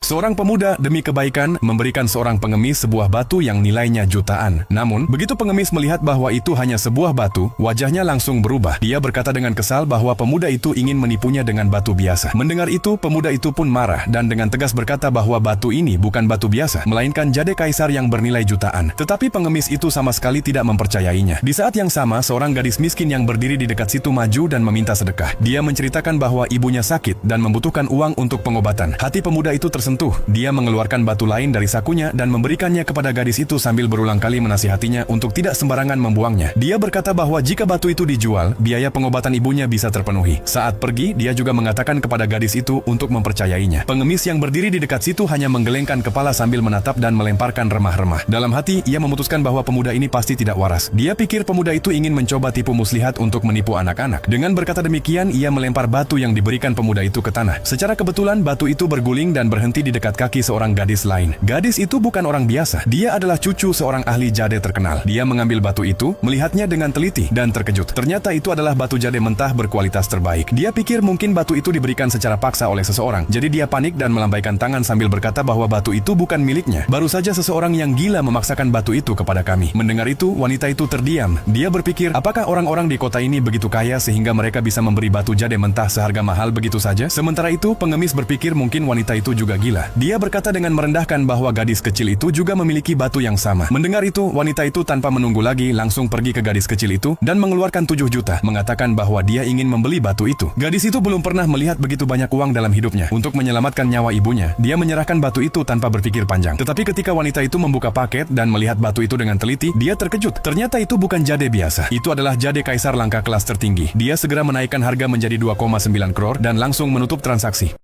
Seorang pemuda demi kebaikan memberikan seorang pengemis sebuah batu yang nilainya jutaan. Namun, begitu pengemis melihat bahwa itu hanya sebuah batu, wajahnya langsung berubah. Dia berkata dengan kesal bahwa pemuda itu ingin menipunya dengan batu biasa. Mendengar itu, pemuda itu pun marah dan dengan tegas berkata bahwa batu ini bukan batu biasa, melainkan jade kaisar yang bernilai jutaan. Tetapi pengemis itu sama sekali tidak mempercayainya. Di saat yang sama, seorang gadis miskin yang berdiri di dekat situ maju dan meminta sedekah. Dia menceritakan bahwa ibunya sakit dan membutuhkan uang untuk pengobatan. Hati pemuda itu tersentuh. Dia mengeluarkan batu lain dari sakunya dan memberikannya kepada gadis itu sambil berulang kali menasihatinya untuk tidak sembarangan membuangnya. Dia berkata bahwa jika batu itu dijual, biaya pengobatan ibunya bisa terpenuhi. Saat pergi, dia juga mengatakan kepada gadis itu untuk mempercayainya. Pengemis yang berdiri di dekat situ hanya menggelengkan kepala sambil menatap dan melemparkan remah-remah. Dalam hati, ia memutuskan bahwa pemuda ini pasti tidak waras. Dia pikir pemuda itu ingin mencoba tipu muslihat untuk menipu anak-anak. Dengan berkata demikian, ia melempar batu yang diberikan pemuda itu ke tanah. Secara kebetulan, batu itu berguling dan berhenti di dekat kaki seorang gadis lain. Gadis itu bukan orang biasa. Dia adalah cucu seorang ahli jade terkenal. Dia mengambil batu itu, melihatnya dengan teliti, dan terkejut. Ternyata itu adalah batu jade mentah berkualitas terbaik. Dia pikir mungkin batu itu diberikan secara paksa oleh seseorang. Jadi dia panik dan melambaikan tangan sambil berkata bahwa batu itu bukan miliknya. Baru saja seseorang yang gila memaksakan batu itu kepada kami. Mendengar itu, wanita itu terdiam. Dia berpikir, apakah orang-orang di kota ini begitu kaya sehingga mereka bisa memberi batu jade mentah seharga mahal begitu saja? Sementara itu, pengemis berpikir mungkin wanita itu juga gila. Dia berkata dengan merendahkan bahwa gadis kecil itu juga memiliki batu yang sama. Mendengar itu, wanita itu tanpa menunggu lagi langsung pergi ke gadis kecil itu dan mengeluarkan 7 juta, mengatakan bahwa dia ingin membeli batu itu. Gadis itu belum pernah melihat begitu banyak uang dalam hidupnya. Untuk menyelamatkan nyawa ibunya, dia menyerahkan batu itu tanpa berpikir panjang. Tetapi ketika wanita itu membuka paket dan melihat batu itu dengan teliti, dia terkejut. Ternyata itu bukan jade biasa. Itu adalah jade kaisar langka kelas tertinggi. Dia segera menaikkan harga menjadi 2,9 crore dan langsung menutup transaksi.